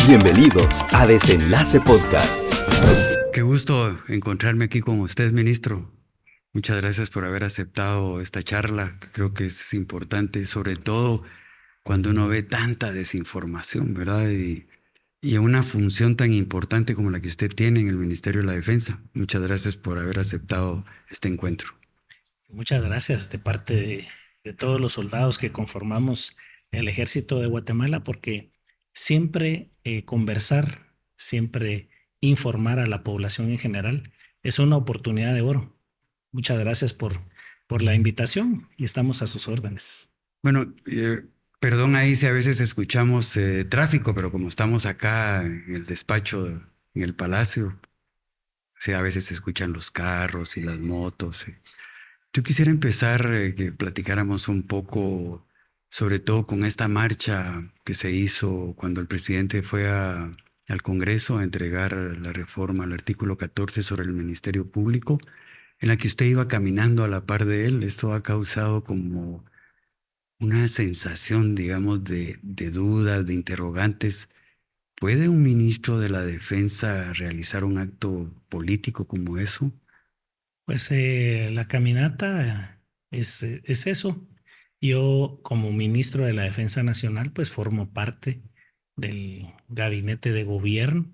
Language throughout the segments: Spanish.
Bienvenidos a Desenlace Podcast. Qué gusto encontrarme aquí con usted, ministro. Muchas gracias por haber aceptado esta charla. Creo que es importante, sobre todo cuando uno ve tanta desinformación, ¿verdad? Y una función tan importante como la que usted tiene en el Ministerio de la Defensa. Muchas gracias por haber aceptado este encuentro. Muchas gracias de parte de todos los soldados que conformamos el Ejército de Guatemala, porque siempre conversar, siempre informar a la población en general es una oportunidad de oro. Muchas gracias por la invitación y estamos a sus órdenes. Bueno, perdón ahí si a veces escuchamos tráfico, pero como estamos acá en el despacho, en el palacio, sí, a veces se escuchan los carros y las motos. Yo quisiera empezar que platicáramos un poco, sobre todo con esta marcha que se hizo cuando el presidente fue al Congreso a entregar la reforma al artículo 14 sobre el Ministerio Público, en la que usted iba caminando a la par de él. Esto ha causado como una sensación, digamos, de dudas, de interrogantes. ¿Puede un ministro de la Defensa realizar un acto político como eso? Pues la caminata es eso. Yo, como ministro de la Defensa Nacional, pues formo parte del gabinete de gobierno.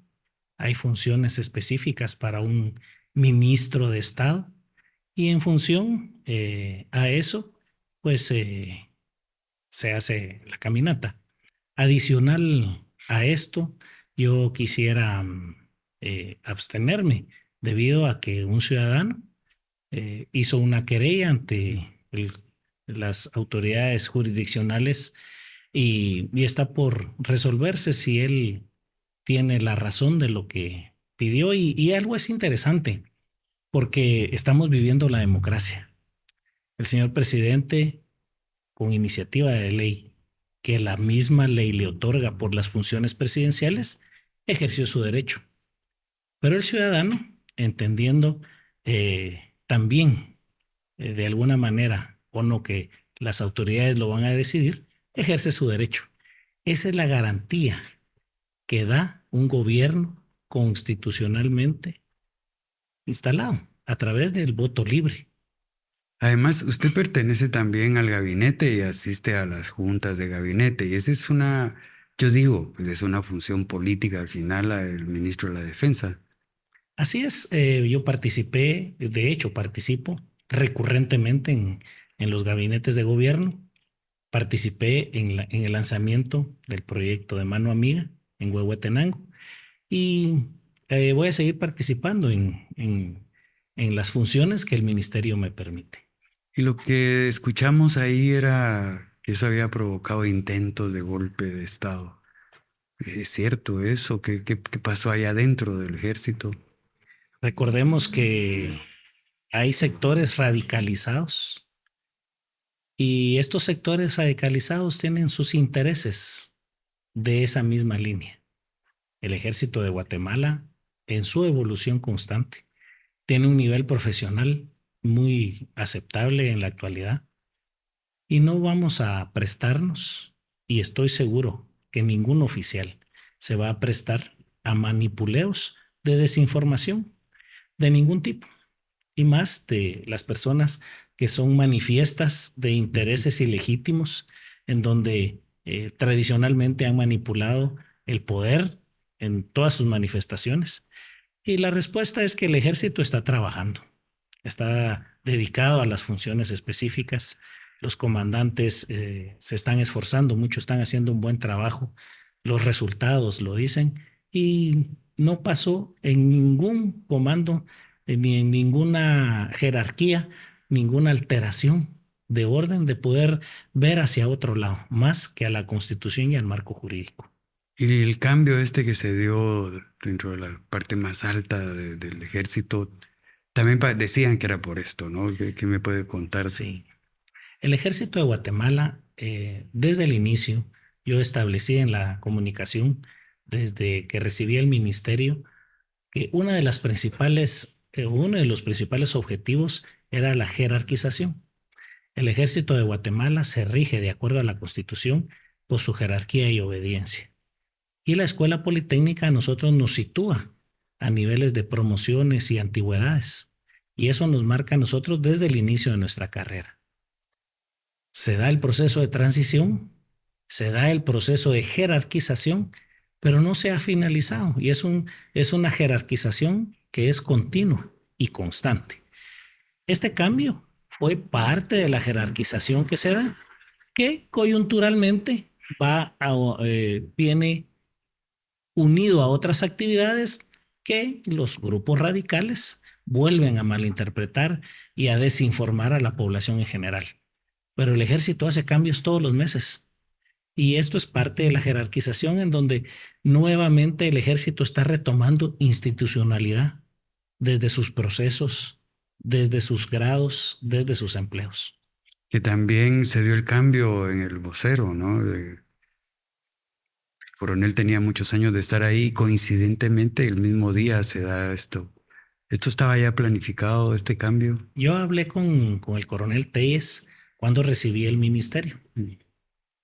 Hay funciones específicas para un ministro de Estado y en función a eso, pues se hace la caminata. Adicional a esto, yo quisiera abstenerme debido a que un ciudadano hizo una querella ante las autoridades jurisdiccionales y está por resolverse si él tiene la razón de lo que pidió. Y algo es interesante, porque estamos viviendo la democracia. El señor presidente, con iniciativa de ley que la misma ley le otorga por las funciones presidenciales, ejerció su derecho. Pero el ciudadano, entendiendo también de alguna manera o no que las autoridades lo van a decidir, ejerce su derecho. Esa es la garantía que da un gobierno constitucionalmente instalado a través del voto libre. Además, usted pertenece también al gabinete y asiste a las juntas de gabinete. Y esa es yo digo, pues es una función política al final, el ministro de la Defensa. Así es, yo participé, de hecho participo recurrentemente en los gabinetes de gobierno. Participé en el lanzamiento del proyecto de Mano Amiga en Huehuetenango y voy a seguir participando en las funciones que el ministerio me permite. Y lo que escuchamos ahí era que eso había provocado intentos de golpe de Estado. ¿Es cierto eso? ¿Qué pasó allá dentro del ejército? Recordemos que hay sectores radicalizados y estos sectores radicalizados tienen sus intereses de esa misma línea. El Ejército de Guatemala, en su evolución constante, tiene un nivel profesional muy aceptable en la actualidad y no vamos a prestarnos, y estoy seguro que ningún oficial se va a prestar a manipuleos de desinformación de ningún tipo, y más de las personas que son manifiestas de intereses ilegítimos, en donde tradicionalmente han manipulado el poder en todas sus manifestaciones. Y la respuesta es que el ejército está trabajando, está dedicado a las funciones específicas. Los comandantes se están esforzando mucho, están haciendo un buen trabajo. Los resultados lo dicen y no pasó en ningún comando ni en ninguna jerarquía, ninguna alteración de orden de poder ver hacia otro lado, más que a la Constitución y al marco jurídico. Y el cambio que se dio dentro de la parte más alta del ejército, también decían que era por esto, ¿no? ¿Qué me puede contar? Sí. El Ejército de Guatemala, desde el inicio, yo establecí en la comunicación, desde que recibí el ministerio, que uno de los principales objetivos era la jerarquización. El Ejército de Guatemala se rige de acuerdo a la Constitución por su jerarquía y obediencia. Y la Escuela Politécnica a nosotros nos sitúa a niveles de promociones y antigüedades. Y eso nos marca a nosotros desde el inicio de nuestra carrera. Se da el proceso de transición, se da el proceso de jerarquización, pero no se ha finalizado. Y es una jerarquización que es continua y constante. Este cambio fue parte de la jerarquización que se da, que coyunturalmente viene unido a otras actividades que los grupos radicales vuelven a malinterpretar y a desinformar a la población en general. Pero el ejército hace cambios todos los meses. Y esto es parte de la jerarquización en donde nuevamente el ejército está retomando institucionalidad desde sus procesos, desde sus grados, desde sus empleos. Que también se dio el cambio en el vocero, ¿no? El coronel tenía muchos años de estar ahí, coincidentemente el mismo día se da esto. ¿Esto estaba ya planificado, este cambio? Yo hablé con el coronel Telles cuando recibí el ministerio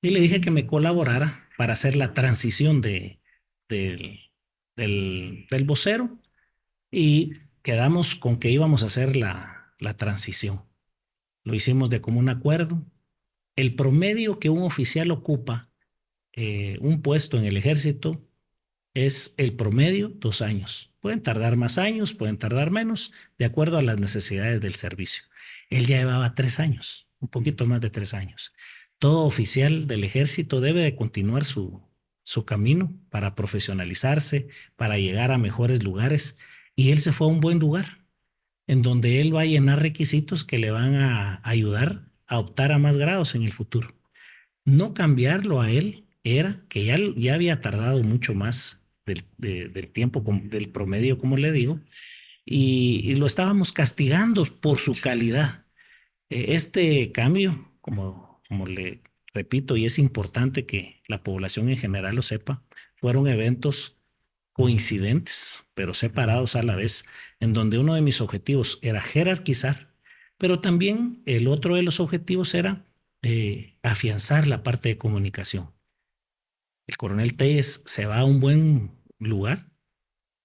y le dije que me colaborara para hacer la transición del vocero, y quedamos con que íbamos a hacer la transición. Lo hicimos de común acuerdo. El promedio que un oficial ocupa un puesto en el ejército es el promedio 2 años. Pueden tardar más años, pueden tardar menos, de acuerdo a las necesidades del servicio. Él ya llevaba 3 años, un poquito más de 3 años. Todo oficial del ejército debe de continuar su camino para profesionalizarse, para llegar a mejores lugares. Y él se fue a un buen lugar, en donde él va a llenar requisitos que le van a ayudar a optar a más grados en el futuro. No cambiarlo a él era que ya había tardado mucho más del tiempo, del promedio, como le digo, y lo estábamos castigando por su calidad. Este cambio, como le repito, y es importante que la población en general lo sepa, fueron eventos coincidentes, pero separados a la vez, en donde uno de mis objetivos era jerarquizar, pero también el otro de los objetivos era afianzar la parte de comunicación. El coronel Telles se va a un buen lugar,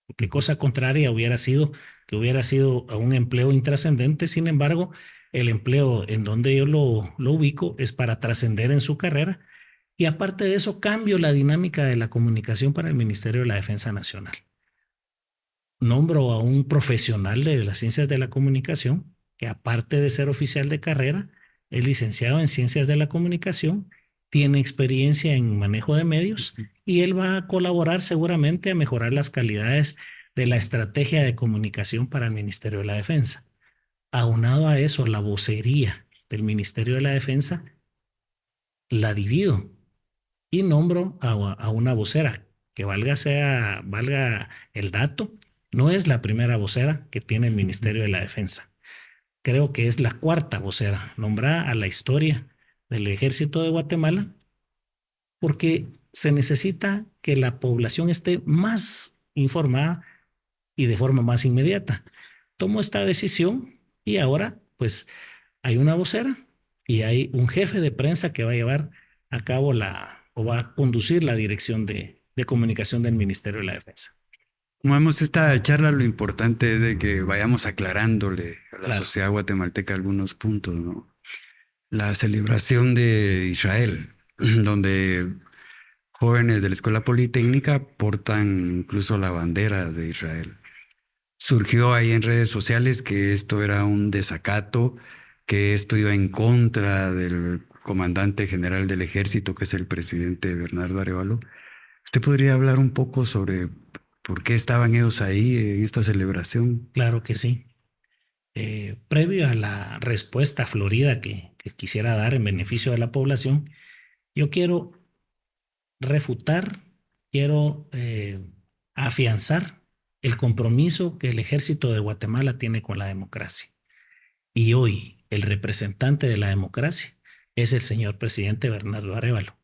porque cosa contraria hubiera sido que hubiera sido a un empleo intrascendente. Sin embargo, el empleo en donde yo lo ubico es para trascender en su carrera, y aparte de eso cambio la dinámica de la comunicación para el Ministerio de la Defensa Nacional. Nombro a un profesional de las ciencias de la comunicación que, aparte de ser oficial de carrera, es licenciado en ciencias de la comunicación, tiene experiencia en manejo de medios, y él va a colaborar seguramente a mejorar las calidades de la estrategia de comunicación para el Ministerio de la Defensa. Aunado a eso, la vocería del Ministerio de la Defensa la divido y nombro a una vocera que valga el dato, no es la primera vocera que tiene el Ministerio de la Defensa. Creo que es la 4ª vocera nombrada a la historia del Ejército de Guatemala, porque se necesita que la población esté más informada y de forma más inmediata. Tomo esta decisión y ahora pues hay una vocera y hay un jefe de prensa que va a llevar a cabo va a conducir la dirección de comunicación del Ministerio de la Defensa. Como vemos esta charla, lo importante es de que vayamos aclarándole a la sociedad guatemalteca algunos puntos, ¿no? La celebración de Israel, donde jóvenes de la Escuela Politécnica portan incluso la bandera de Israel. Surgió ahí en redes sociales que esto era un desacato, que esto iba en contra del comandante general del ejército, que es el presidente Bernardo Arévalo. ¿Usted podría hablar un poco sobre por qué estaban ellos ahí en esta celebración? Claro que sí. Previo a la respuesta florida que quisiera dar en beneficio de la población, yo quiero refutar, quiero afianzar el compromiso que el Ejército de Guatemala tiene con la democracia. Y hoy el representante de la democracia es el señor presidente Bernardo Arévalo,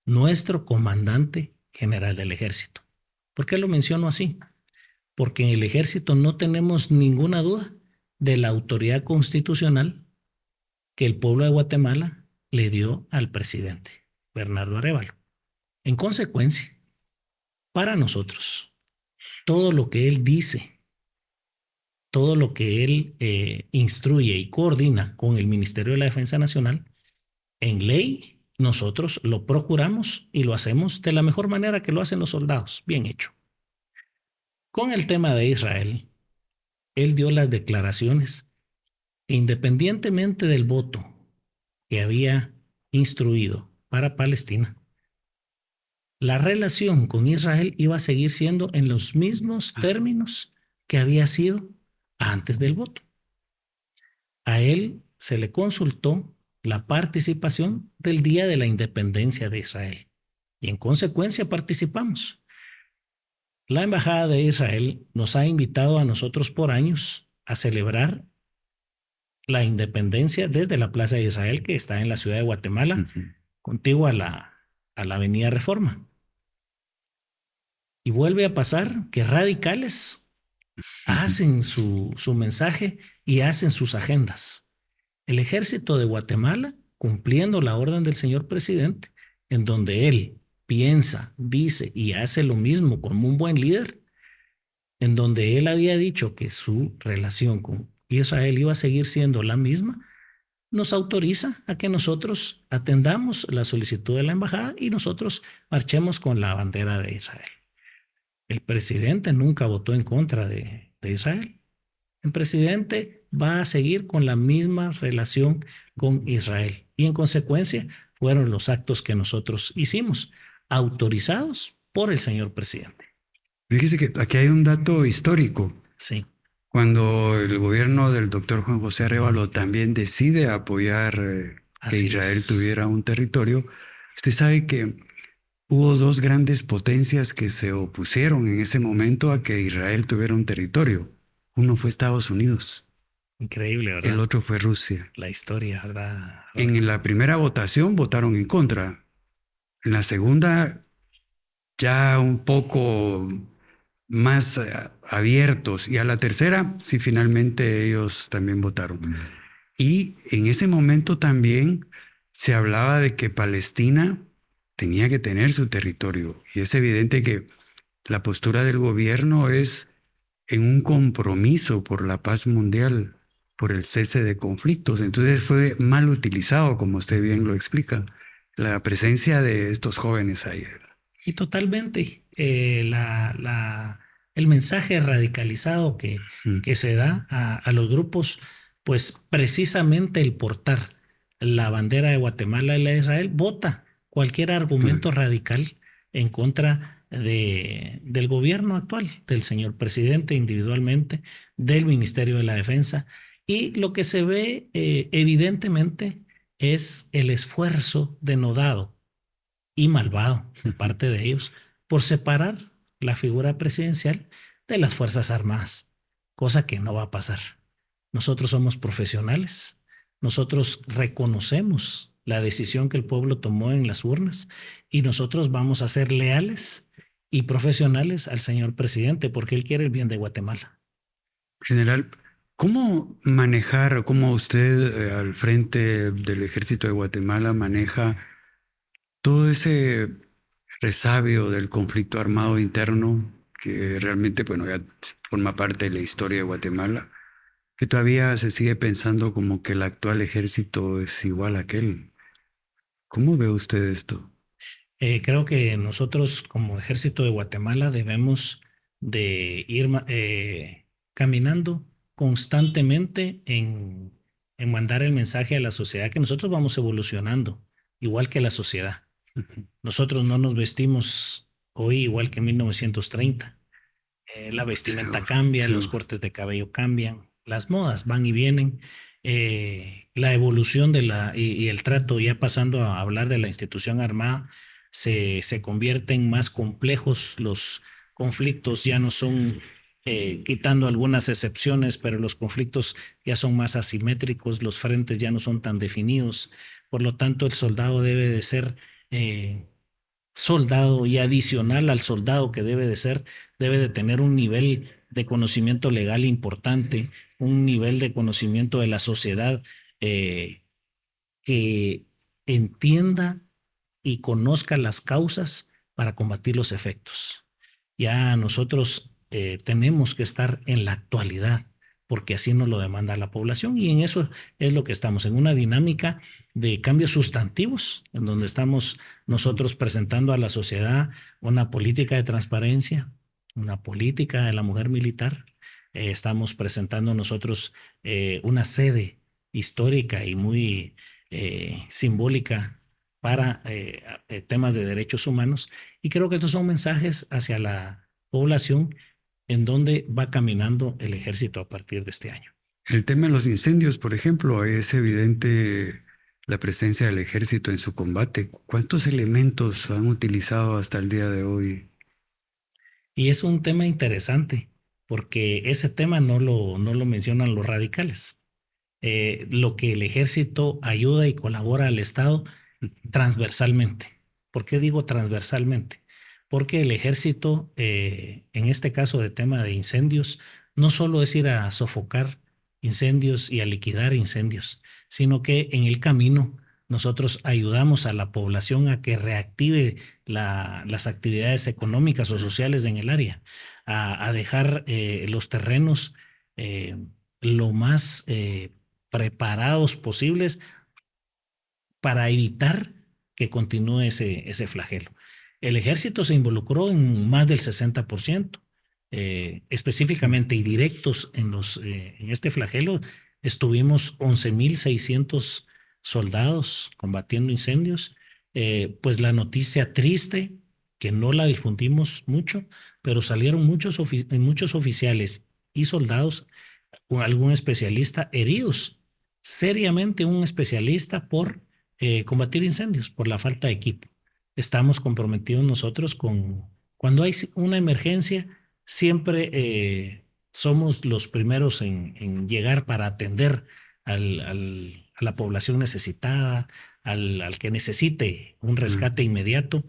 nuestro comandante general del Ejército. ¿Por qué lo menciono así? Porque en el Ejército no tenemos ninguna duda de la autoridad constitucional que el pueblo de Guatemala le dio al presidente Bernardo Arévalo. En consecuencia, Para nosotros, todo lo que él dice, todo lo que él instruye y coordina con el Ministerio de la Defensa Nacional, en ley, nosotros lo procuramos y lo hacemos de la mejor manera que lo hacen los soldados, bien hecho. Con el tema de Israel, él dio las declaraciones que independientemente del voto que había instruido para Palestina, la relación con Israel iba a seguir siendo en los mismos términos que había sido antes del voto. A él se le consultó la participación del Día de la Independencia de Israel y en consecuencia participamos. La Embajada de Israel nos ha invitado a nosotros por años a celebrar la independencia desde la Plaza de Israel, que está en la ciudad de Guatemala, contigua a la Avenida Reforma. Y vuelve a pasar que radicales hacen su mensaje y hacen sus agendas. El ejército de Guatemala, cumpliendo la orden del señor presidente, en donde él piensa, dice y hace lo mismo como un buen líder, en donde él había dicho que su relación con Israel iba a seguir siendo la misma, nos autoriza a que nosotros atendamos la solicitud de la embajada y nosotros marchemos con la bandera de Israel. El presidente nunca votó en contra de Israel. El presidente va a seguir con la misma relación con Israel y en consecuencia fueron los actos que nosotros hicimos, autorizados por el señor presidente. Fíjese que aquí hay un dato histórico. Sí. Cuando el gobierno del doctor Juan José Arévalo también decide apoyar que Israel tuviera un territorio, usted sabe que hubo dos grandes potencias que se opusieron en ese momento a que Israel tuviera un territorio. Uno fue Estados Unidos. Increíble, ¿verdad? El otro fue Rusia. La historia, ¿verdad? En la primera votación votaron en contra. En la segunda, ya un poco más abiertos. Y a la tercera, sí, finalmente ellos también votaron. Y en ese momento también se hablaba de que Palestina tenía que tener su territorio. Y es evidente que la postura del gobierno es en un compromiso por la paz mundial, por el cese de conflictos. Entonces fue mal utilizado, como usted bien lo explica, la presencia de estos jóvenes ahí. Y totalmente el mensaje radicalizado que se da a los grupos, pues precisamente el portar la bandera de Guatemala y la de Israel, vota cualquier argumento radical en contra del gobierno actual, del señor presidente individualmente, del Ministerio de la Defensa. Y lo que se ve evidentemente es el esfuerzo denodado y malvado de parte de ellos por separar la figura presidencial de las Fuerzas Armadas, cosa que no va a pasar. Nosotros somos profesionales, nosotros reconocemos la decisión que el pueblo tomó en las urnas y nosotros vamos a ser leales y profesionales al señor presidente porque él quiere el bien de Guatemala. General, ¿cómo manejar, cómo usted al frente del Ejército de Guatemala maneja todo ese resabio del conflicto armado interno que realmente, bueno, ya forma parte de la historia de Guatemala, que todavía se sigue pensando como que el actual ejército es igual a aquel? ¿Cómo ve usted esto? Creo que nosotros como Ejército de Guatemala debemos de ir caminando constantemente en mandar el mensaje a la sociedad que nosotros vamos evolucionando, igual que la sociedad. Nosotros no nos vestimos hoy igual que en 1930. La vestimenta cambia, los cortes de cabello cambian, las modas van y vienen. La evolución y el trato, ya pasando a hablar de la institución armada, se convierten más complejos, los conflictos ya no son, quitando algunas excepciones, pero los conflictos ya son más asimétricos, los frentes ya no son tan definidos, por lo tanto el soldado debe de ser soldado y adicional al soldado que debe de ser, debe de tener un nivel de conocimiento legal importante, un nivel de conocimiento de la sociedad que entienda y conozca las causas para combatir los efectos. Ya nosotros tenemos que estar en la actualidad, porque así nos lo demanda la población, y en eso es lo que estamos, en una dinámica de cambios sustantivos, en donde estamos nosotros presentando a la sociedad una política de transparencia, una política de la mujer militar. Estamos presentando nosotros una sede histórica y muy simbólica para temas de derechos humanos, y creo que estos son mensajes hacia la población en donde va caminando el ejército a partir de este año. El tema de los incendios, por ejemplo, es evidente la presencia del ejército en su combate. ¿Cuántos elementos han utilizado hasta el día de hoy? Y es un tema interesante, porque ese tema no lo mencionan los radicales. Lo que el ejército ayuda y colabora al Estado transversalmente. ¿Por qué digo transversalmente? Porque el ejército, en este caso de tema de incendios, no solo es ir a sofocar incendios y a liquidar incendios, sino que en el camino nosotros ayudamos a la población a que reactive las actividades económicas o sociales en el área, a dejar los terrenos lo más preparados posibles para evitar que continúe ese flagelo. El ejército se involucró en más del 60%, específicamente y directos en este flagelo. Estuvimos 11,600 soldados combatiendo incendios. Pues la noticia triste, que no la difundimos mucho, pero salieron muchos oficiales y soldados, con algún especialista heridos, seriamente un especialista por combatir incendios, por la falta de equipo. Estamos comprometidos nosotros cuando hay una emergencia, siempre somos los primeros en llegar para atender a la población necesitada, al que necesite un rescate inmediato.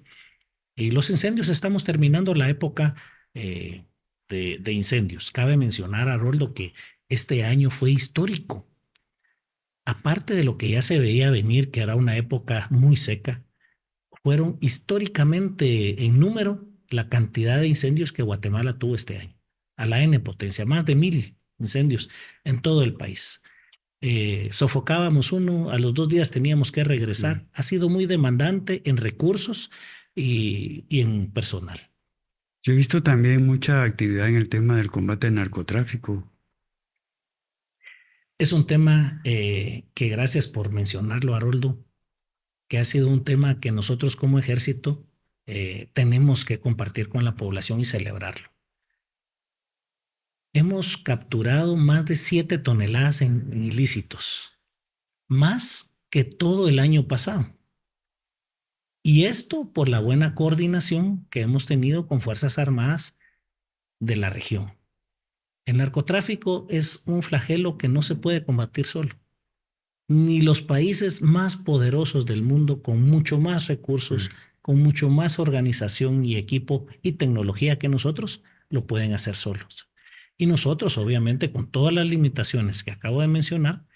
Y los incendios, estamos terminando la época de incendios. Cabe mencionar, Haroldo, que este año fue histórico. Aparte de lo que ya se veía venir, que era una época muy seca, fueron históricamente en número la cantidad de incendios que Guatemala tuvo este año. A la N potencia, más de 1,000 incendios en todo el país. Sofocábamos uno, a los 2 días teníamos que regresar. Ha sido muy demandante en recursos y en personal. Yo he visto también mucha actividad en el tema del combate al narcotráfico. Es un tema que, gracias por mencionarlo, Haroldo, que ha sido un tema que nosotros como ejército tenemos que compartir con la población y celebrarlo. Hemos capturado más de 7 toneladas en ilícitos, más que todo el año pasado. Y esto por la buena coordinación que hemos tenido con Fuerzas Armadas de la región. El narcotráfico es un flagelo que no se puede combatir solo. Ni los países más poderosos del mundo, con mucho más recursos, con mucho más organización y equipo y tecnología que nosotros, lo pueden hacer solos. Y nosotros, obviamente, con todas las limitaciones que acabo de mencionar,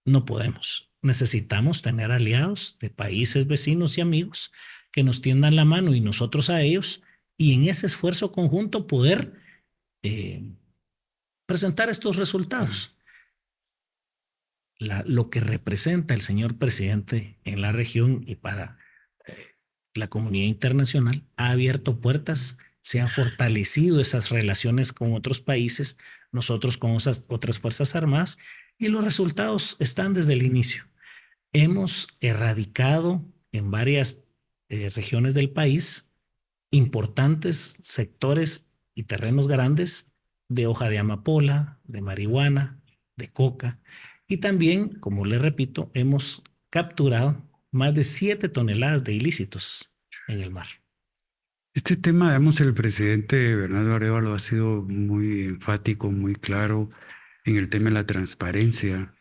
no podemos. Necesitamos tener aliados de países vecinos y amigos que nos tiendan la mano y nosotros a ellos, y en ese esfuerzo conjunto poder presentar estos resultados. Lo que representa el señor presidente en la región y para la comunidad internacional ha abierto puertas, se han fortalecido esas relaciones con otros países, nosotros con esas otras Fuerzas Armadas, y los resultados están desde el inicio. Hemos erradicado en varias regiones del país importantes sectores y terrenos grandes de hoja de amapola, de marihuana, de coca, y también, como les repito, hemos capturado más de 7 toneladas de ilícitos en el mar. Este tema, digamos, el presidente Bernardo Arévalo ha sido muy enfático, muy claro en el tema de la transparencia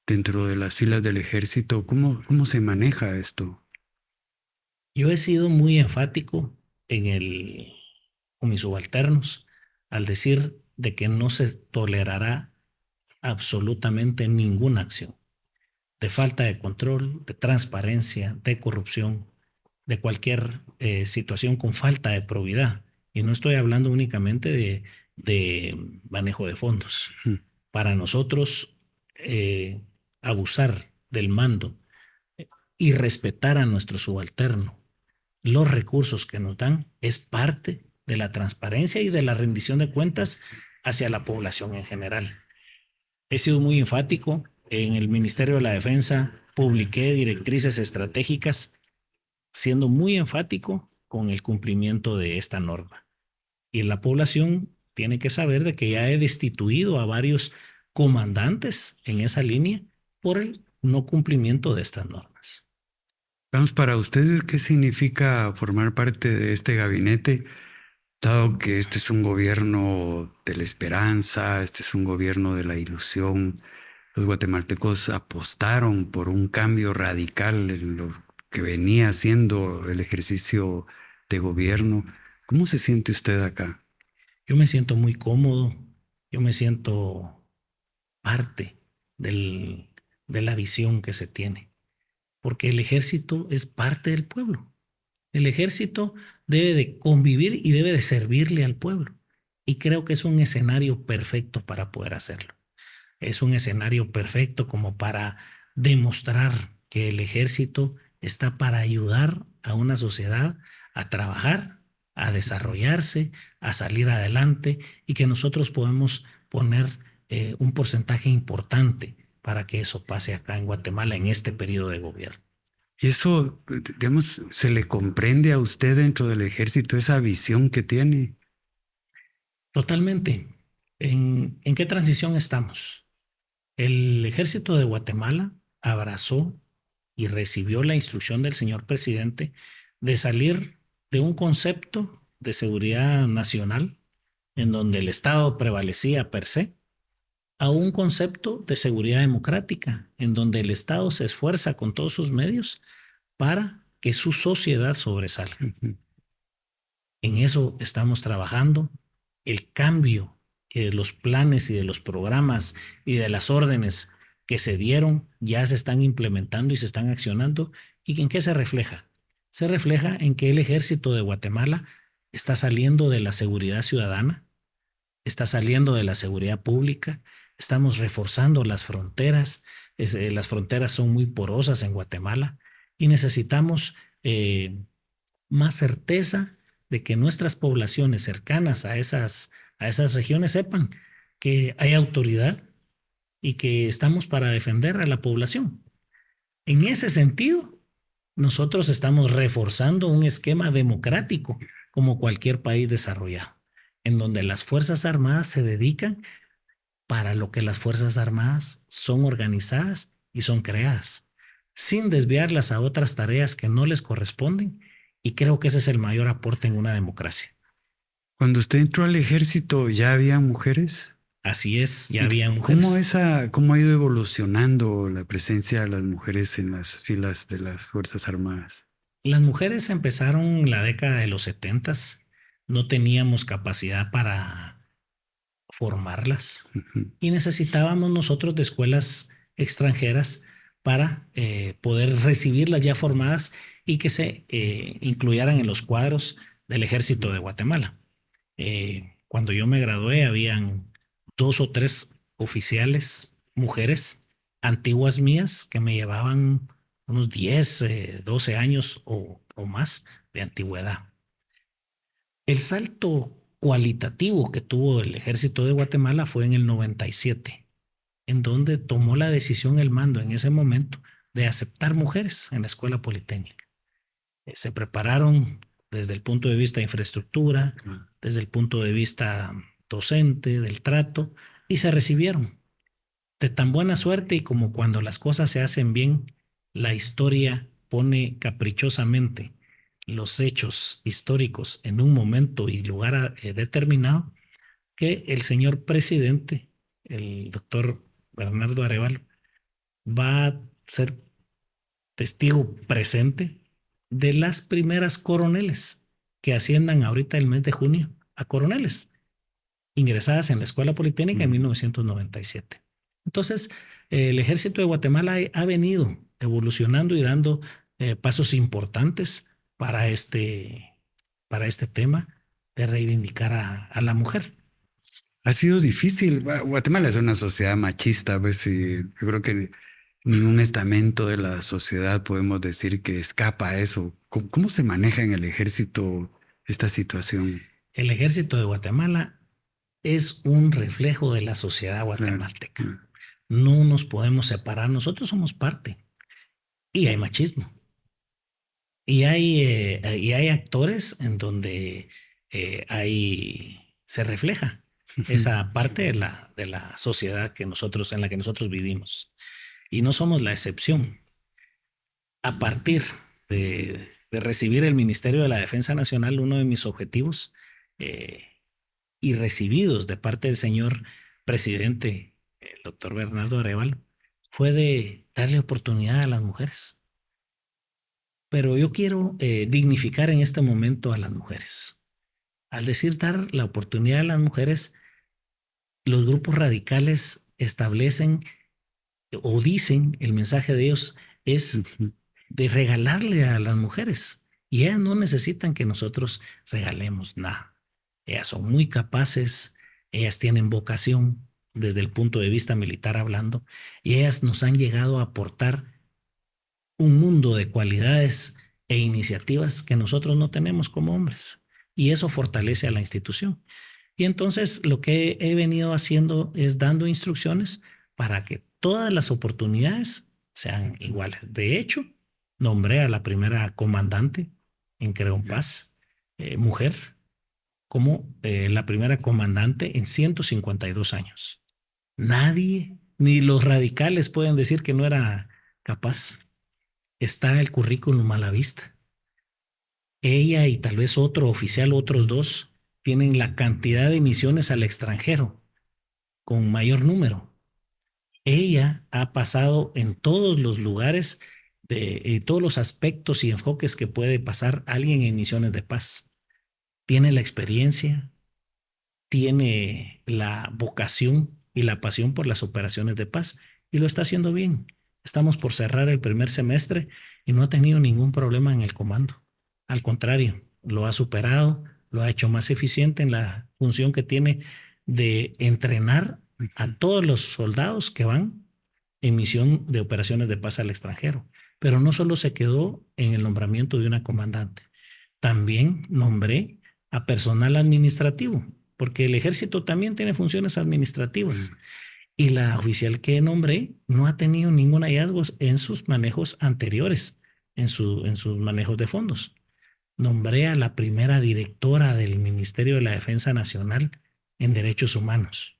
dentro de las filas del ejército. ¿Cómo se maneja esto? Yo he sido muy enfático con mis subalternos al decir de que no se tolerará absolutamente ninguna acción de falta de control, de transparencia, de corrupción, de cualquier situación con falta de probidad Y no estoy hablando únicamente de manejo de fondos. Para nosotros, abusar del mando y respetar a nuestro subalterno, los recursos que nos dan, es parte de la transparencia y de la rendición de cuentas hacia la población en general. He sido muy enfático. En el Ministerio de la Defensa publiqué directrices estratégicas siendo muy enfático con el cumplimiento de esta norma. Y la población tiene que saber de que ya he destituido a varios comandantes en esa línea por el no cumplimiento de estas normas. Vamos, para ustedes, ¿qué significa formar parte de este gabinete? Dado que este es un gobierno de la esperanza, este es un gobierno de la ilusión, los guatemaltecos apostaron por un cambio radical en lo que venía siendo el ejercicio de gobierno. ¿Cómo se siente usted acá? Yo me siento muy cómodo, yo me siento parte de la visión que se tiene, porque el ejército es parte del pueblo. El ejército debe de convivir y debe de servirle al pueblo. Y creo que es un escenario perfecto para poder hacerlo. Es un escenario perfecto como para demostrar que el ejército está para ayudar a una sociedad a trabajar, a desarrollarse, a salir adelante, y que nosotros podemos poner un porcentaje importante para que eso pase acá en Guatemala en este periodo de gobierno. Y eso, digamos, ¿se le comprende a usted dentro del ejército esa visión que tiene? Totalmente. ¿En qué transición estamos? El ejército de Guatemala abrazó y recibió la instrucción del señor presidente de salir de un concepto de seguridad nacional en donde el Estado prevalecía per se, a un concepto de seguridad democrática, en donde el Estado se esfuerza con todos sus medios para que su sociedad sobresalga. En eso estamos trabajando. El cambio de los planes y de los programas y de las órdenes que se dieron ya se están implementando y se están accionando. ¿Y en qué se refleja? Se refleja en que el ejército de Guatemala está saliendo de la seguridad ciudadana, está saliendo de la seguridad pública. Estamos reforzando las fronteras. Las fronteras son muy porosas en Guatemala y necesitamos más certeza de que nuestras poblaciones cercanas a esas regiones sepan que hay autoridad y que estamos para defender a la población. En ese sentido, nosotros estamos reforzando un esquema democrático como cualquier país desarrollado, en donde las Fuerzas Armadas se dedican para lo que las Fuerzas Armadas son organizadas y son creadas, sin desviarlas a otras tareas que no les corresponden, y creo que ese es el mayor aporte en una democracia. Cuando usted entró al ejército, ¿ya había mujeres? Así es, ya había mujeres. ¿Cómo ha ido evolucionando la presencia de las mujeres en las filas de las Fuerzas Armadas? Las mujeres empezaron en la década de los 70s, no teníamos capacidad para formarlas y necesitábamos nosotros de escuelas extranjeras para poder recibirlas ya formadas y que se incluyeran en los cuadros del ejército de Guatemala. Cuando yo me gradué habían 2 o 3 oficiales mujeres antiguas mías que me llevaban unos 10, 12 años o más de antigüedad. El salto cualitativo que tuvo el ejército de Guatemala fue en el 97, en donde tomó la decisión el mando en ese momento de aceptar mujeres en la escuela politécnica. Se prepararon desde el punto de vista de infraestructura, desde el punto de vista docente, del trato, y se recibieron. De tan buena suerte, y como cuando las cosas se hacen bien, la historia pone caprichosamente los hechos históricos en un momento y lugar determinado, que el señor presidente, el doctor Bernardo Arévalo, va a ser testigo presente de las primeras coroneles que asciendan ahorita el mes de junio a coroneles, ingresadas en la Escuela Politécnica en 1997. Entonces, el ejército de Guatemala ha venido evolucionando y dando pasos importantes para este tema. de reivindicar a la mujer. Ha sido difícil. Guatemala es una sociedad machista, pues, y yo creo que ningún estamento de la sociedad podemos decir que escapa a eso. ¿Cómo se maneja en el ejército esta situación? El ejército de Guatemala es un reflejo de la sociedad guatemalteca. Claro. No nos podemos separar, nosotros somos parte. Y hay machismo. Y hay actores en donde se refleja esa parte de la sociedad en la que nosotros vivimos. Y no somos la excepción. A partir de recibir el Ministerio de la Defensa Nacional, uno de mis objetivos y recibidos de parte del señor presidente, el doctor Bernardo Arévalo, fue de darle oportunidad a las mujeres. Pero yo quiero dignificar en este momento a las mujeres. Al decir dar la oportunidad a las mujeres, los grupos radicales establecen o dicen, el mensaje de ellos es de regalarle a las mujeres. Y ellas no necesitan que nosotros regalemos nada. Ellas son muy capaces, ellas tienen vocación desde el punto de vista militar hablando, y ellas nos han llegado a aportar un mundo de cualidades e iniciativas que nosotros no tenemos como hombres. Y eso fortalece a la institución. Y entonces lo que he venido haciendo es dando instrucciones para que todas las oportunidades sean iguales. De hecho, nombré a la primera comandante en Creón Paz, mujer, como la primera comandante en 152 años. Nadie, ni los radicales pueden decir que no era capaz. Está el currículum a la vista. Ella y tal vez otro oficial, otros dos, tienen la cantidad de misiones al extranjero con mayor número. Ella ha pasado en todos los lugares, todos los aspectos y enfoques que puede pasar alguien en misiones de paz. Tiene la experiencia, tiene la vocación y la pasión por las operaciones de paz y lo está haciendo bien. Estamos por cerrar el primer semestre y no ha tenido ningún problema en el comando. Al contrario, lo ha superado, lo ha hecho más eficiente en la función que tiene de entrenar a todos los soldados que van en misión de operaciones de paz al extranjero. Pero no solo se quedó en el nombramiento de una comandante, también nombré a personal administrativo, porque el ejército también tiene funciones administrativas. Y la oficial que nombré no ha tenido ningún hallazgo en sus manejos anteriores, en sus manejos de fondos. Nombré a la primera directora del Ministerio de la Defensa Nacional en Derechos Humanos.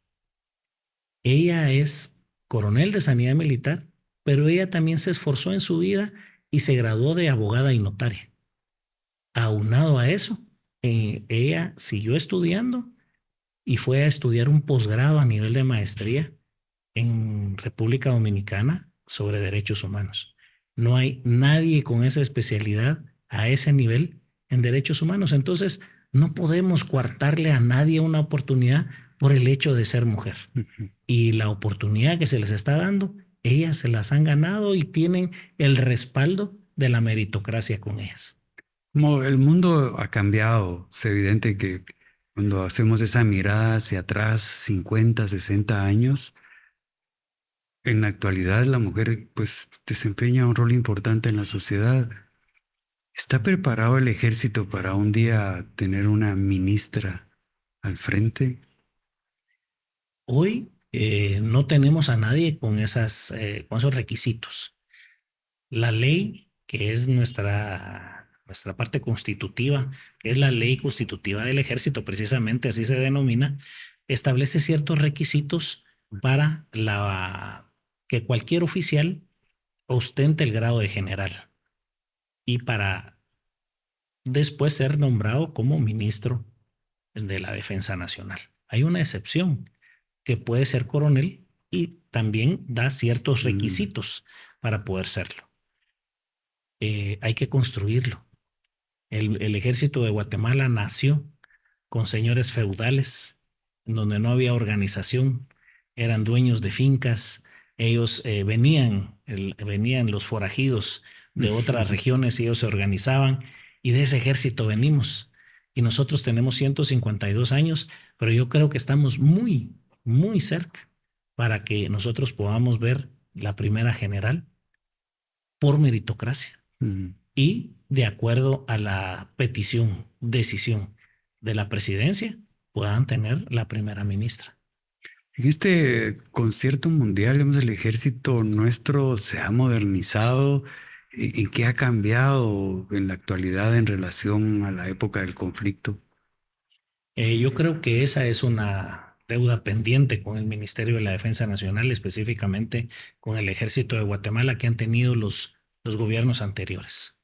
Ella es coronel de Sanidad Militar, pero ella también se esforzó en su vida y se graduó de abogada y notaria. Aunado a eso, ella siguió estudiando y fue a estudiar un posgrado a nivel de maestría en República Dominicana sobre derechos humanos. No hay nadie con esa especialidad a ese nivel en derechos humanos. Entonces, no podemos coartarle a nadie una oportunidad por el hecho de ser mujer. Y la oportunidad que se les está dando, ellas se las han ganado y tienen el respaldo de la meritocracia con ellas. Como el mundo ha cambiado, es evidente que cuando hacemos esa mirada hacia atrás, 50, 60 años, en la actualidad la mujer pues desempeña un rol importante en la sociedad. ¿Está preparado el ejército para un día tener una ministra al frente? Hoy no tenemos a nadie con esos requisitos. La ley, que es nuestra parte constitutiva, que es la ley constitutiva del ejército, precisamente así se denomina, establece ciertos requisitos para que cualquier oficial ostente el grado de general y para después ser nombrado como ministro de la Defensa Nacional. Hay una excepción que puede ser coronel y también da ciertos requisitos para poder serlo. Hay que construirlo. El ejército de Guatemala nació con señores feudales, en donde no había organización, eran dueños de fincas, ellos venían los forajidos de otras regiones y ellos se organizaban y de ese ejército venimos. y nosotros tenemos 152 años, pero yo creo que estamos muy, muy cerca para que nosotros podamos ver la primera general por meritocracia y de acuerdo a la decisión de la presidencia, puedan tener la primera ministra. En este concierto mundial, el ejército nuestro se ha modernizado. ¿En qué ha cambiado en la actualidad en relación a la época del conflicto? Yo creo que esa es una deuda pendiente con el Ministerio de la Defensa Nacional, específicamente con el Ejército de Guatemala que han tenido los gobiernos anteriores.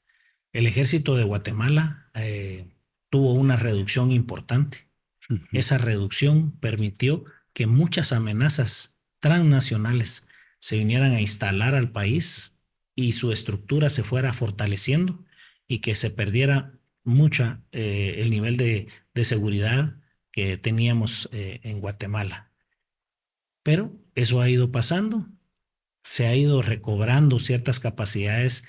El Ejército de Guatemala tuvo una reducción importante. Esa reducción permitió que muchas amenazas transnacionales se vinieran a instalar al país y su estructura se fuera fortaleciendo y que se perdiera mucha el nivel de seguridad que teníamos en Guatemala. Pero eso ha ido pasando, se ha ido recobrando ciertas capacidades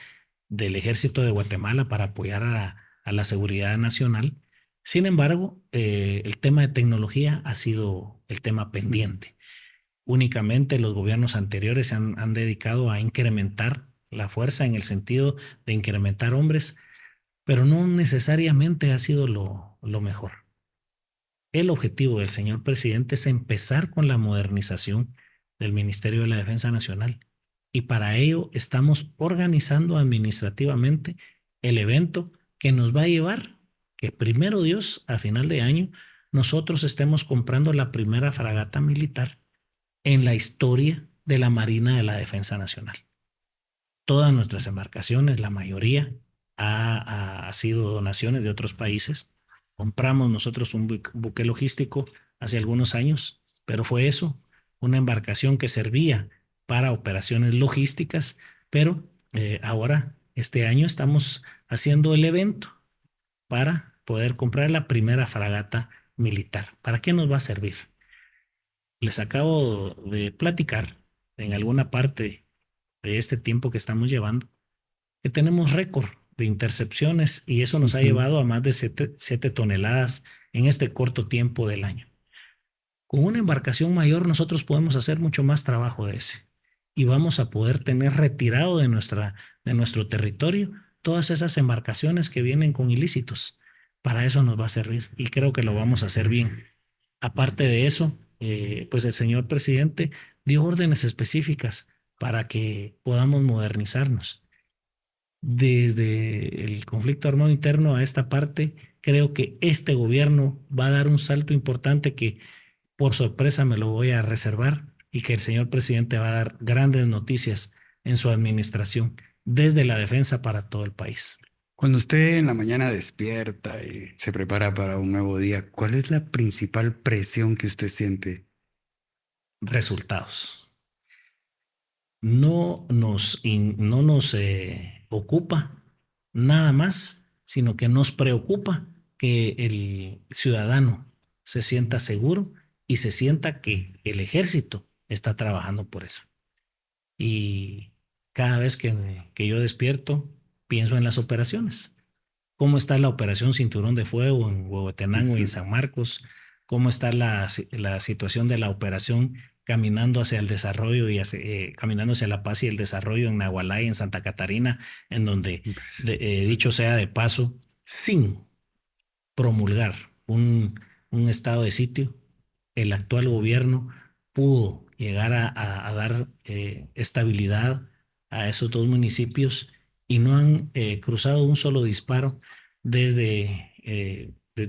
del Ejército de Guatemala para apoyar a la seguridad nacional. Sin embargo, el tema de tecnología ha sido el tema pendiente. Únicamente los gobiernos anteriores se han dedicado a incrementar la fuerza en el sentido de incrementar hombres, pero no necesariamente ha sido lo mejor. El objetivo del señor presidente es empezar con la modernización del Ministerio de la Defensa Nacional y para ello estamos organizando administrativamente el evento que nos va a llevar que primero Dios, a final de año, nosotros estemos comprando la primera fragata militar en la historia de la Marina de la Defensa Nacional. Todas nuestras embarcaciones, la mayoría, ha sido donaciones de otros países. Compramos nosotros un buque logístico hace algunos años, pero fue eso, una embarcación que servía para operaciones logísticas, pero ahora, este año, estamos haciendo el evento para poder comprar la primera fragata militar. ¿Para qué nos va a servir? Les acabo de platicar en alguna parte de este tiempo que estamos llevando que tenemos récord de intercepciones y eso nos ha llevado a más de 7 toneladas en este corto tiempo del año. Con una embarcación mayor nosotros podemos hacer mucho más trabajo de ese y vamos a poder tener retirado de nuestro territorio todas esas embarcaciones que vienen con ilícitos. Para eso nos va a servir y creo que lo vamos a hacer bien. Aparte de eso, pues el señor presidente dio órdenes específicas para que podamos modernizarnos. Desde el conflicto armado interno a esta parte, creo que este gobierno va a dar un salto importante que por sorpresa me lo voy a reservar y que el señor presidente va a dar grandes noticias en su administración desde la defensa para todo el país. Cuando usted en la mañana despierta y se prepara para un nuevo día, ¿cuál es la principal presión que usted siente? Resultados. No nos ocupa nada más, sino que nos preocupa que el ciudadano se sienta seguro y se sienta que el ejército está trabajando por eso. Y cada vez que yo despierto, pienso en las operaciones. ¿Cómo está la operación Cinturón de Fuego en Huehuetenango y en San Marcos? ¿Cómo está la situación de la operación caminando hacia el desarrollo y caminando hacia la paz y el desarrollo en Nahualá y en Santa Catarina, en donde, dicho sea de paso, sin promulgar un estado de sitio, el actual gobierno pudo llegar a dar estabilidad a esos 2 municipios y no han cruzado un solo disparo desde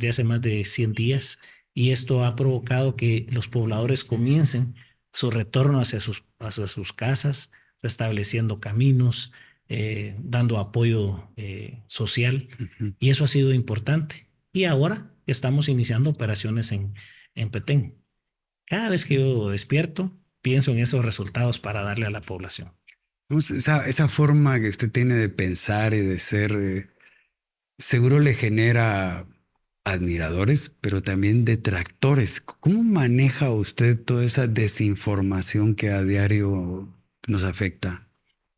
hace más de 100 días y esto ha provocado que los pobladores comiencen su retorno hacia sus casas, restableciendo caminos, dando apoyo social y eso ha sido importante. Y ahora estamos iniciando operaciones en Petén. Cada vez que yo despierto, pienso en esos resultados para darle a la población. Esa forma que usted tiene de pensar y de ser, seguro le genera admiradores, pero también detractores. ¿Cómo maneja usted toda esa desinformación que a diario nos afecta?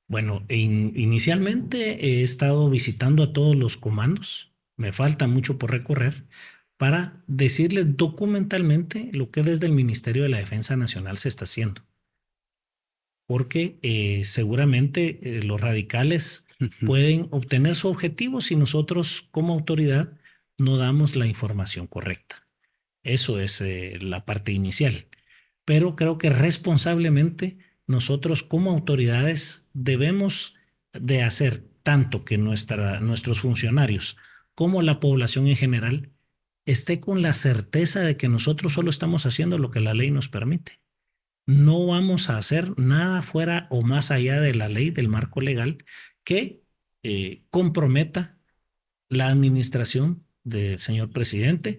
Bueno, inicialmente he estado visitando a todos los comandos me falta mucho por recorrer para decirles documentalmente lo que desde el Ministerio de la Defensa Nacional se está haciendo. Porque seguramente los radicales pueden obtener su objetivo si nosotros como autoridad no damos la información correcta. Eso es la parte inicial. Pero creo que responsablemente nosotros como autoridades debemos de hacer tanto que nuestros funcionarios como la población en general esté con la certeza de que nosotros solo estamos haciendo lo que la ley nos permite. No vamos a hacer nada fuera o más allá de la ley, del marco legal, que comprometa la administración del señor presidente,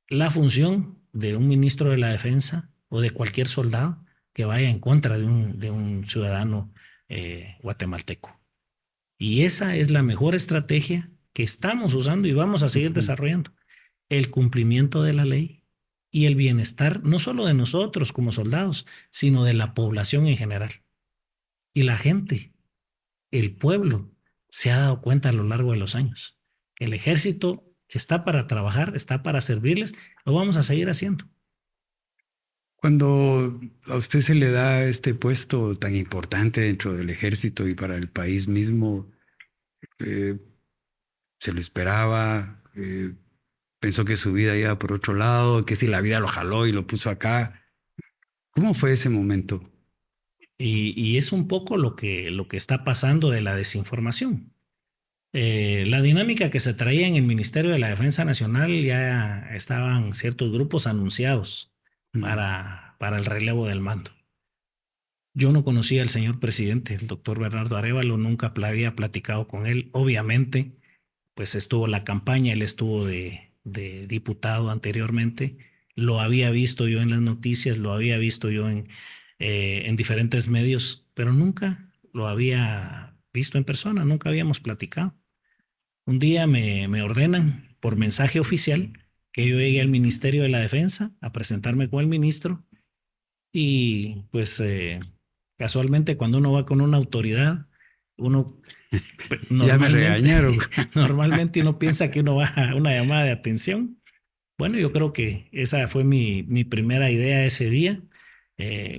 la función de un ministro de la Defensa o de cualquier soldado que vaya en contra de un ciudadano guatemalteco. Y esa es la mejor estrategia que estamos usando y vamos a seguir desarrollando. El cumplimiento de la ley y el bienestar no solo de nosotros como soldados, sino de la población en general. Y la gente, el pueblo, se ha dado cuenta a lo largo de los años. El ejército está para trabajar, está para servirles, lo vamos a seguir haciendo. Cuando a usted se le da este puesto tan importante dentro del ejército y para el país mismo, ¿se lo esperaba? ¿Pensó que su vida iba por otro lado? ¿Que si la vida lo jaló y lo puso acá? ¿Cómo fue ese momento? Y es un poco lo que está pasando de la desinformación. La dinámica que se traía en el Ministerio de la Defensa Nacional, ya estaban ciertos grupos anunciados para el relevo del mando. Yo no conocía al señor presidente, el doctor Bernardo Arévalo, nunca había platicado con él. Obviamente, pues estuvo la campaña, él estuvo de diputado anteriormente, lo había visto yo en las noticias, lo había visto yo en diferentes medios, pero nunca lo había visto en persona, nunca habíamos platicado. Un día me ordenan por mensaje oficial que yo llegue al Ministerio de la Defensa a presentarme con el ministro y pues casualmente cuando uno va con una autoridad, uno ya me regañaron. Normalmente uno piensa que uno va a una llamada de atención. Bueno, yo creo que esa fue mi primera idea ese día.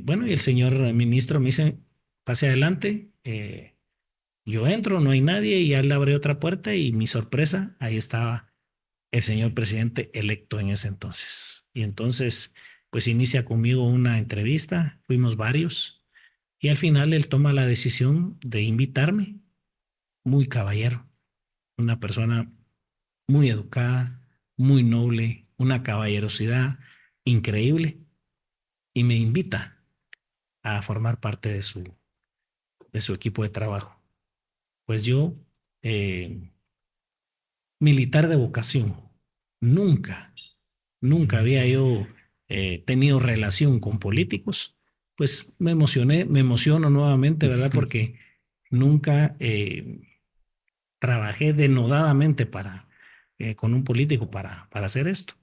Bueno, y el señor ministro me dice, pase adelante. Yo entro, no hay nadie y él abre otra puerta y mi sorpresa, ahí estaba el señor presidente electo en ese entonces. Y entonces, pues inicia conmigo una entrevista, fuimos varios y al final él toma la decisión de invitarme. Muy caballero, una persona muy educada, muy noble, una caballerosidad increíble y me invita a formar parte de su equipo de trabajo. Pues yo, militar de vocación, nunca había yo tenido relación con políticos, pues me emociono nuevamente, ¿verdad? Porque nunca trabajé denodadamente con un político para hacer esto.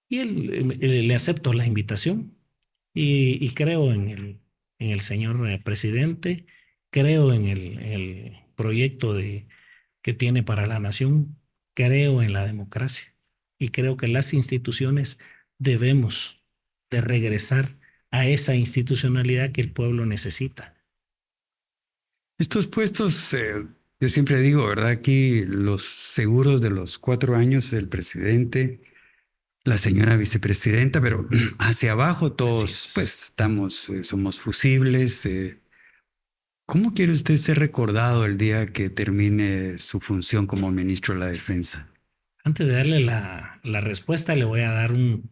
Y él le acepto la invitación y creo en el señor presidente, creo en el proyecto que tiene para la nación, creo en la democracia y creo que las instituciones debemos de regresar a esa institucionalidad que el pueblo necesita. Estos puestos, yo siempre digo, ¿verdad? Aquí los seguros de los 4 años del presidente, la señora vicepresidenta, pero hacia abajo todos, pues somos fusibles. ¿Cómo quiere usted ser recordado el día que termine su función como ministro de la Defensa? Antes de darle la respuesta, le voy a dar un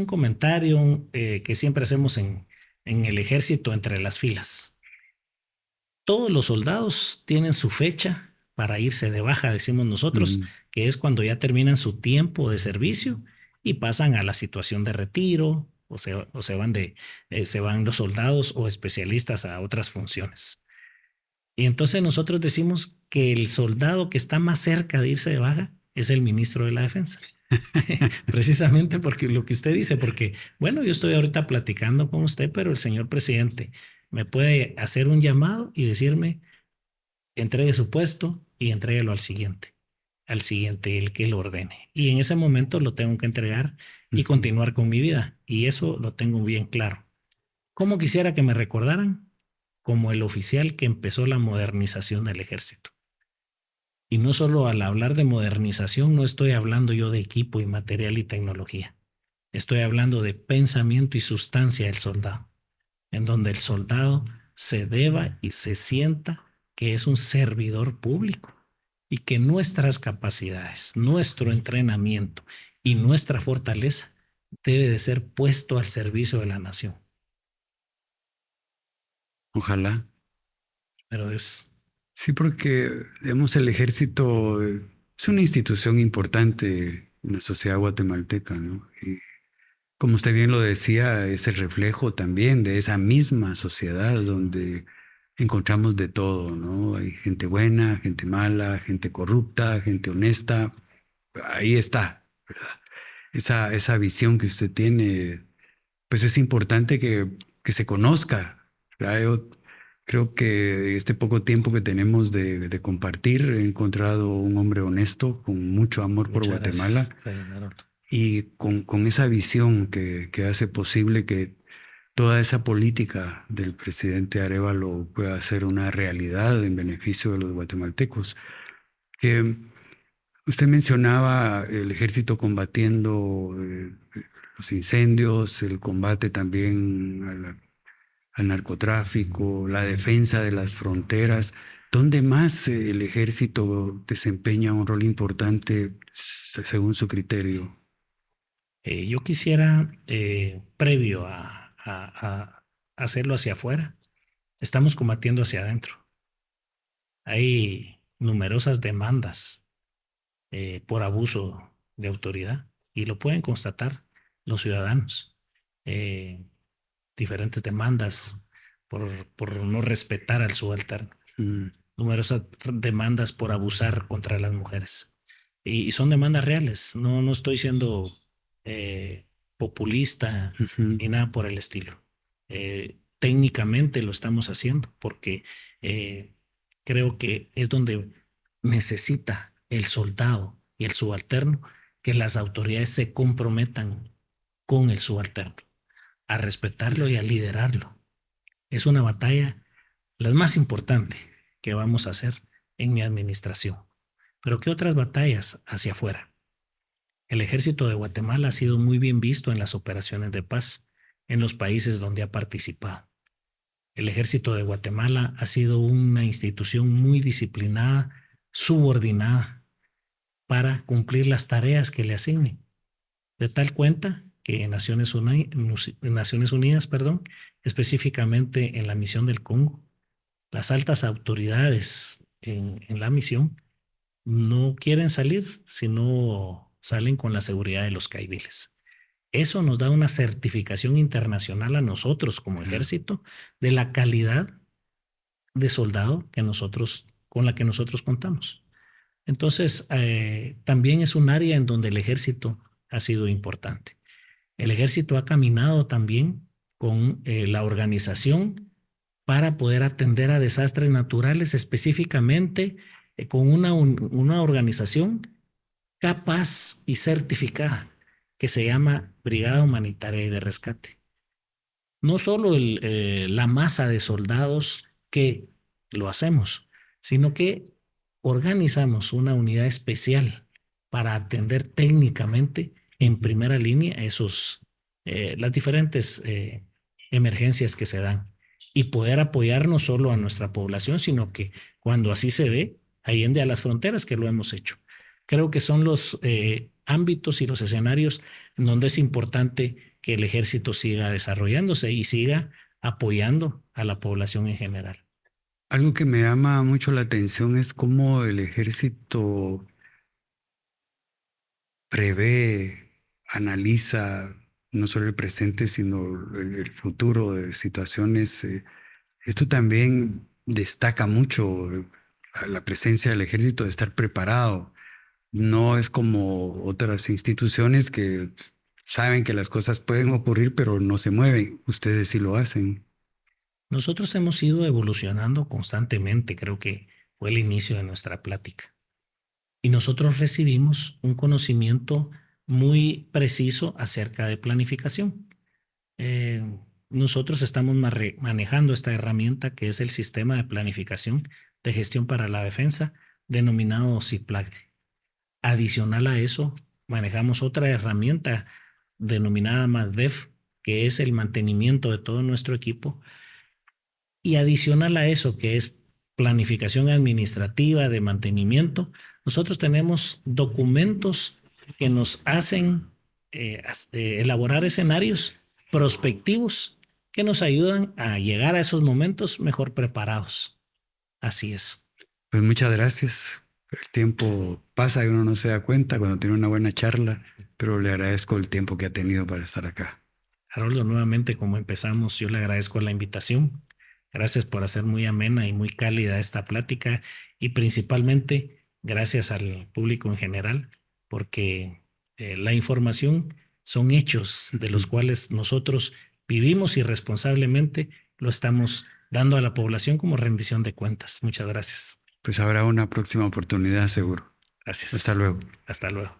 comentario que siempre hacemos en el ejército entre las filas. Todos los soldados tienen su fecha para irse de baja, decimos nosotros, que es cuando ya terminan su tiempo de servicio y pasan a la situación de retiro o se van los soldados o especialistas a otras funciones. Y entonces nosotros decimos que el soldado que está más cerca de irse de baja es el ministro de la Defensa. Precisamente porque lo que usted dice, porque bueno, yo estoy ahorita platicando con usted, pero el señor presidente me puede hacer un llamado y decirme, entregue su puesto y entréguelo al siguiente. al siguiente el que lo ordene. Y en ese momento lo tengo que entregar y continuar con mi vida. Y eso lo tengo bien claro. ¿Cómo quisiera que me recordaran? Como el oficial que empezó la modernización del ejército. Y no solo al hablar de modernización, no estoy hablando yo de equipo y material y tecnología. Estoy hablando de pensamiento y sustancia del soldado, en donde el soldado se deba y se sienta que es un servidor público y que nuestras capacidades, nuestro entrenamiento y nuestra fortaleza debe de ser puesto al servicio de la nación. Ojalá. Pero es... Sí, porque, digamos, el ejército es una institución importante en la sociedad guatemalteca, ¿no? Y como usted bien lo decía, es el reflejo también de esa misma sociedad donde encontramos de todo, ¿no? Hay gente buena, gente mala, gente corrupta, gente honesta. Ahí está, ¿verdad? Esa visión que usted tiene, pues es importante que se conozca, ¿verdad? Yo creo que este poco tiempo que tenemos de compartir, he encontrado un hombre honesto, con mucho amor por Muchas Guatemala gracias. y con esa visión que hace posible que toda esa política del presidente Arévalo pueda ser una realidad en beneficio de los guatemaltecos. Que usted mencionaba el ejército combatiendo los incendios, el combate también al narcotráfico, la defensa de las fronteras. ¿Dónde más el ejército desempeña un rol importante según su criterio? Yo quisiera, previo a hacerlo hacia afuera, estamos combatiendo hacia adentro. Hay numerosas demandas por abuso de autoridad y lo pueden constatar los ciudadanos. Diferentes demandas por no respetar al subalterno. Numerosas demandas por abusar contra las mujeres. Y son demandas reales. No estoy siendo populista ni nada por el estilo. Técnicamente lo estamos haciendo porque creo que es donde necesita el soldado y el subalterno que las autoridades se comprometan con el subalterno a respetarlo y a liderarlo. Es una batalla la más importante que vamos a hacer en mi administración. Pero ¿qué otras batallas hacia afuera? El ejército de Guatemala ha sido muy bien visto en las operaciones de paz en los países donde ha participado. El ejército de Guatemala ha sido una institución muy disciplinada, subordinada, para cumplir las tareas que le asignen. De tal cuenta que en Naciones Unidas, específicamente en la misión del Congo, las altas autoridades en la misión no quieren salir, sino salen con la seguridad de los caibiles. Eso nos da una certificación internacional a nosotros como ejército de la calidad de soldado con la que nosotros contamos. Entonces, también es un área en donde el ejército ha sido importante. El ejército ha caminado también con la organización para poder atender a desastres naturales, específicamente con una organización capaz y certificada que se llama Brigada Humanitaria y de Rescate. No solo la masa de soldados que lo hacemos, sino que organizamos una unidad especial para atender técnicamente en primera línea las diferentes emergencias que se dan y poder apoyar no solo a nuestra población, sino que cuando así se dé, allende a las fronteras, que lo hemos hecho. Creo que son los ámbitos y los escenarios en donde es importante que el ejército siga desarrollándose y siga apoyando a la población en general. Algo que me llama mucho la atención es cómo el ejército prevé, analiza no solo el presente, sino el futuro de situaciones. Esto también destaca mucho la presencia del ejército de estar preparado. No es como otras instituciones que saben que las cosas pueden ocurrir, pero no se mueven. Ustedes sí lo hacen. Nosotros hemos ido evolucionando constantemente, creo que fue el inicio de nuestra plática. y nosotros recibimos un conocimiento muy preciso acerca de planificación. Nosotros estamos manejando esta herramienta que es el Sistema de Planificación de Gestión para la Defensa, denominado CIPLAG. Adicional a eso, manejamos otra herramienta denominada MASDEF, que es el mantenimiento de todo nuestro equipo. Y adicional a eso, que es planificación administrativa de mantenimiento, nosotros tenemos documentos que nos hacen elaborar escenarios prospectivos que nos ayudan a llegar a esos momentos mejor preparados. Así es. Pues muchas gracias. El tiempo pasa y uno no se da cuenta cuando tiene una buena charla, pero le agradezco el tiempo que ha tenido para estar acá. Haroldo, nuevamente, como empezamos, yo le agradezco la invitación. Gracias por hacer muy amena y muy cálida esta plática, y principalmente gracias al público en general, porque la información son hechos de los cuales nosotros vivimos y responsablemente lo estamos dando a la población como rendición de cuentas. Muchas gracias. Pues habrá una próxima oportunidad, seguro. Gracias. Hasta luego. Hasta luego.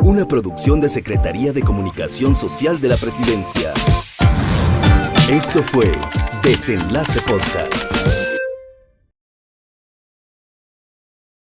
Una producción de Secretaría de Comunicación Social de la Presidencia. Esto fue Desenlace Podcast.